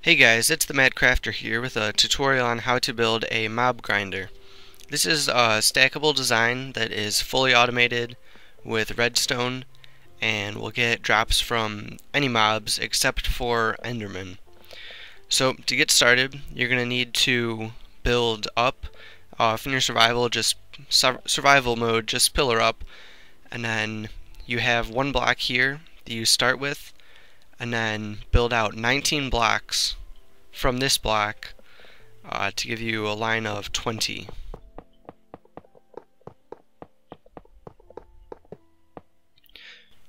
Hey guys, it's the Mad Crafter here with a tutorial on how to build a mob grinder. This is a stackable design that is fully automated with redstone and will get drops from any mobs except for endermen. So to get started, you're going to need to build up. In your survival mode, just pillar up, and then you have one block here that you start with, and then build out 19 blocks from this block to give you a line of 20.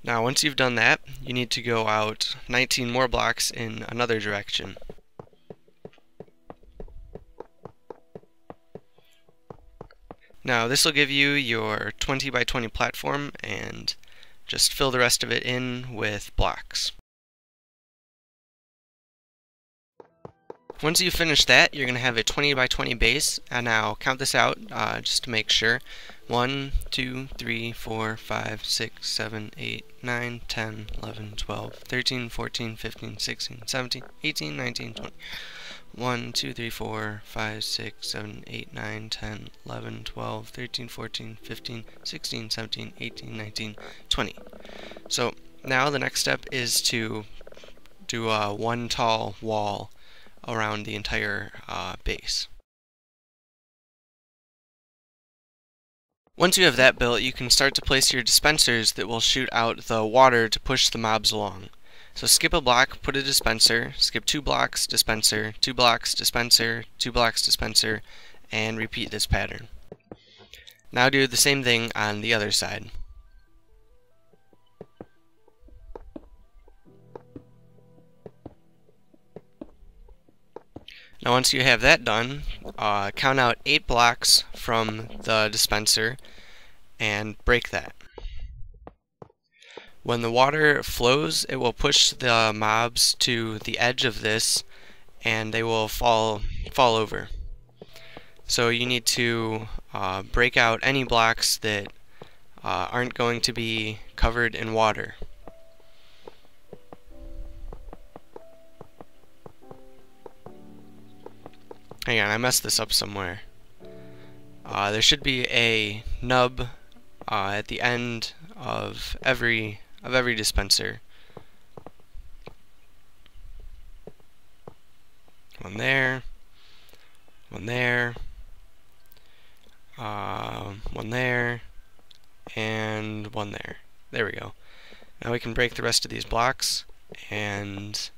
Now once you've done that, you need to go out 19 more blocks in another direction. Now this will give you your 20 by 20 platform, and just fill the rest of it in with blocks. Once you finish that, you're going to have a 20 by 20 base, and now count this out just to make sure. 1, 2, 3, 4, 5, 6, 7, 8, 9, 10, 11, 12, 13, 14, 15, 16, 17, 18, 19, 20. 1, 2, 3, 4, 5, 6, 7, 8, 9, 10, 11, 12, 13, 14, 15, 16, 17, 18, 19, 20. So now the next step is to do one tall wall around the entire base. Once you have that built, you can start to place your dispensers that will shoot out the water to push the mobs along. So skip a block, put a dispenser, skip 2 blocks, dispenser, 2 blocks, dispenser, 2 blocks, dispenser, and repeat this pattern. Now do the same thing on the other side. Now once you have that done, count out 8 blocks from the dispenser and break that. When the water flows, it will push the mobs to the edge of this and they will fall over. So you need to break out any blocks that aren't going to be covered in water. Hang on, I messed this up somewhere. There should be a nub at the end of every dispenser. One there, one there, one there, and one there. There we go. Now we can break the rest of these blocks, and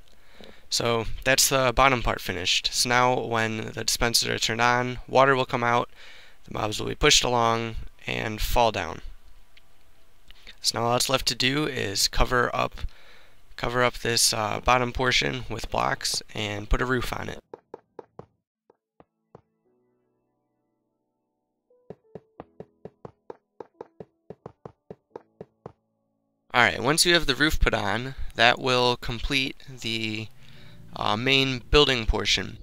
so that's the bottom part finished. So now when the dispensers are turned on, water will come out, the mobs will be pushed along and fall down. So now all that's left to do is cover up this bottom portion with blocks and put a roof on it. Alright, once you have the roof put on, that will complete the main building portion.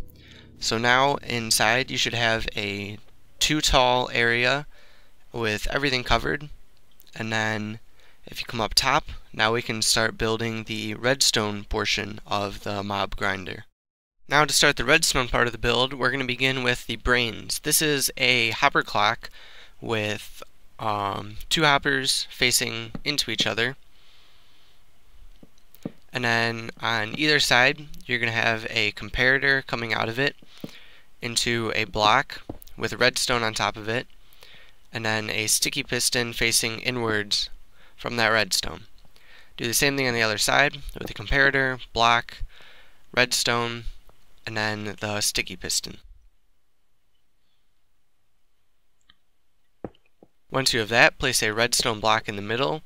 So now inside you should have a 2 tall area with everything covered, and then if you come up top, now we can start building the redstone portion of the mob grinder. Now to start the redstone part of the build, we're going to begin with the brains. This is a hopper clock with 2 hoppers facing into each other. And then on either side, you're going to have a comparator coming out of it into a block with redstone on top of it, and then a sticky piston facing inwards from that redstone. Do the same thing on the other side with the comparator, block, redstone, and then the sticky piston. Once you have that, place a redstone block in the middle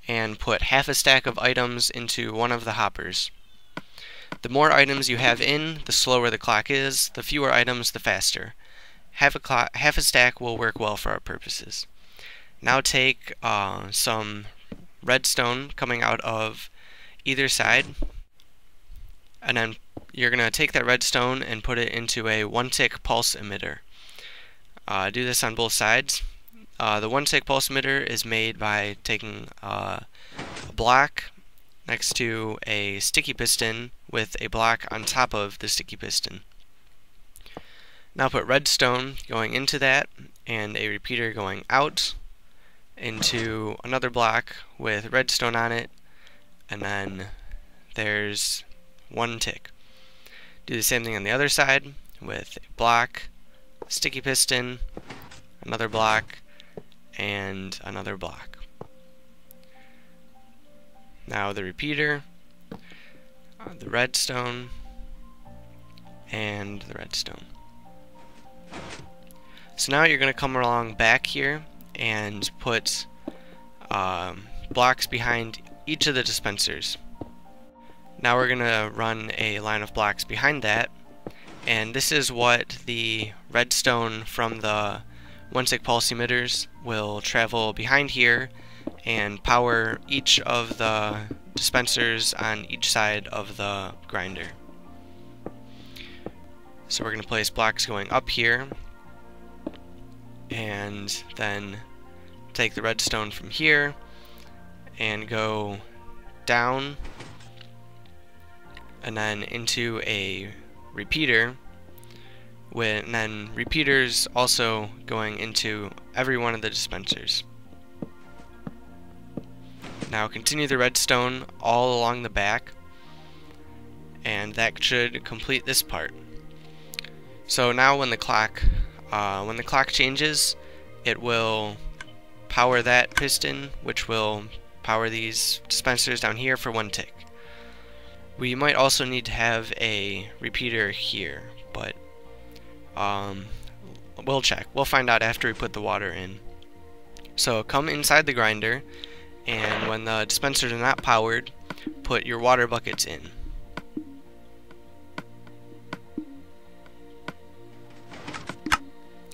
and put half a stack of items into one of the hoppers. The more items you have in, the slower the clock is. The fewer items, the faster. Half a stack will work well for our purposes. Now take some redstone coming out of either side, and then you're going to take that redstone and put it into a 1-tick pulse emitter. Do this on both sides. The 1-tick pulse emitter is made by taking a block next to a sticky piston with a block on top of the sticky piston. Now put redstone going into that and a repeater going out into another block with redstone on it, and then there's one tick. Do the same thing on the other side with a block, sticky piston, another block, and another block. Now the repeater, the redstone, and the redstone. So now you're going to come along back here and put blocks behind each of the dispensers. Now we're going to run a line of blocks behind that, and this is what the redstone from the 1-tick pulse emitters will travel behind here and power each of the dispensers on each side of the grinder. So we're going to place blocks going up here, and then take the redstone from here and go down and then into a repeater, and then repeaters also going into every one of the dispensers. Now continue the redstone all along the back, and that should complete this part. So now when the clock changes, it will power that piston, which will power these dispensers down here for 1 tick. We might also need to have a repeater here, but we'll check. We'll find out after we put the water in. So come inside the grinder, and when the dispensers are not powered, put your water buckets in.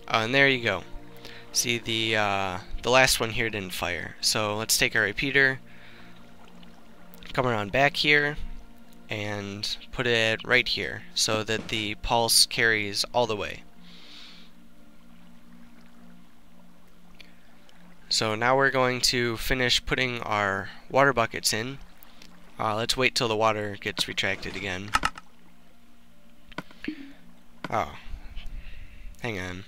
And there you go. See, the last one here didn't fire. So let's take our repeater, come around back here, and put it right here so that the pulse carries all the way. So now we're going to finish putting our water buckets in. Let's wait till the water gets retracted again. Oh, hang on.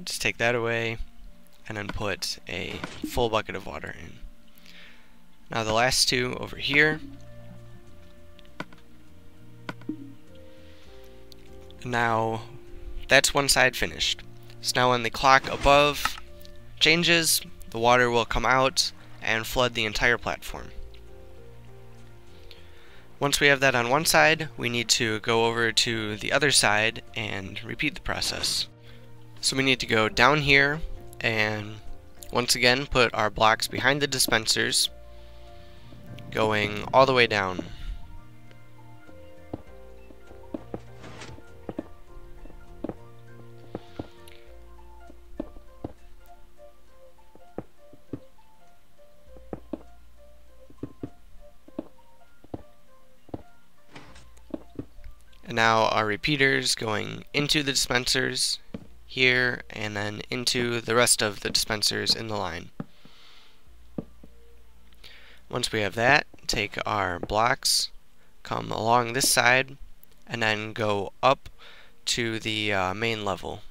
Just take that away and then put a full bucket of water in. Now the last two over here. Now that's one side finished. So now when the clock above changes, the water will come out and flood the entire platform. Once we have that on one side, we need to go over to the other side and repeat the process. So we need to go down here and once again put our blocks behind the dispensers, going all the way down. And now our repeaters going into the dispensers here and then into the rest of the dispensers in the line. Once we have that, take our blocks, come along this side, and then go up to the main level.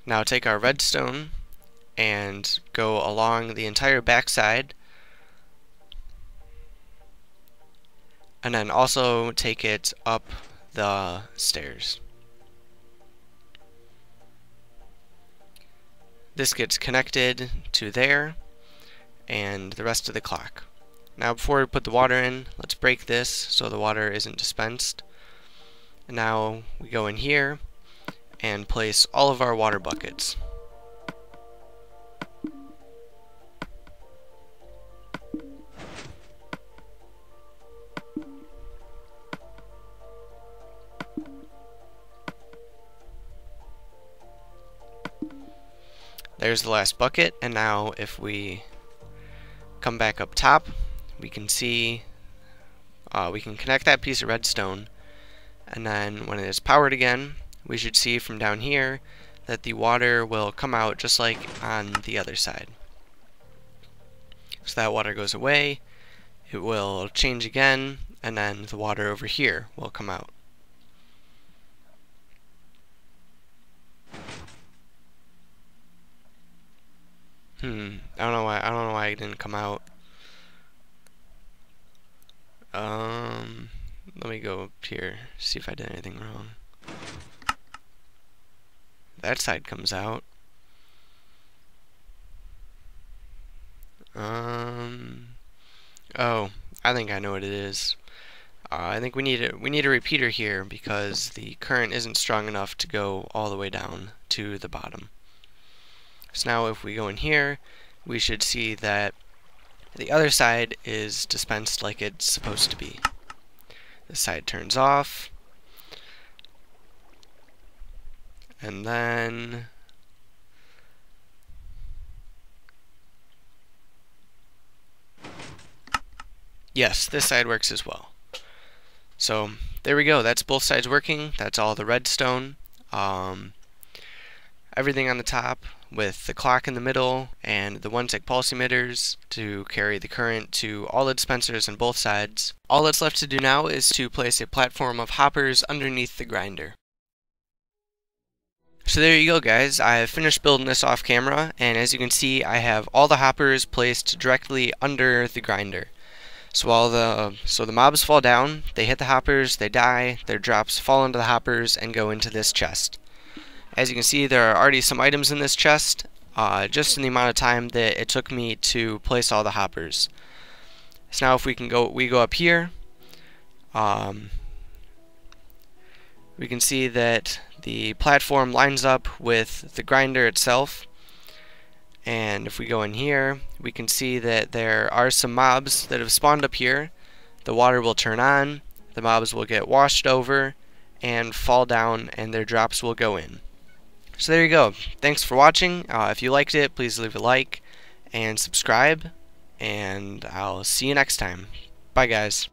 Now take our redstone and go along the entire backside, and then also take it up the stairs. This gets connected to there and the rest of the clock. Now before we put the water in, let's break this so the water isn't dispensed. And now we go in here and place all of our water buckets. There's the last bucket, and now if we come back up top, we can see we can connect that piece of redstone, and then when it is powered again, we should see from down here that the water will come out just like on the other side. So that water goes away, it will change again, and then the water over here will come out. I don't know why it didn't come out. Let me go up here, see if I did anything wrong. That side comes out. Oh, I think I know what it is. I think we need a repeater here because the current isn't strong enough to go all the way down to the bottom. So now if we go in here, we should see that the other side is dispensed like it's supposed to be. This side turns off, and then yes, this side works as well. So there we go, that's both sides working. That's all the redstone. Everything on the top with the clock in the middle and the 1-tick pulse emitters to carry the current to all the dispensers on both sides. All that's left to do now is to place a platform of hoppers underneath the grinder. So there you go, guys. I have finished building this off camera, and as you can see, I have all the hoppers placed directly under the grinder. So the mobs fall down, they hit the hoppers, they die, their drops fall into the hoppers and go into this chest. As you can see, there are already some items in this chest, just in the amount of time that it took me to place all the hoppers. So now if we go up here, we can see that the platform lines up with the grinder itself. And if we go in here, we can see that there are some mobs that have spawned up here. The water will turn on, the mobs will get washed over and fall down, and their drops will go in. So there you go. Thanks for watching. If you liked it, please leave a like and subscribe, and I'll see you next time. Bye, guys.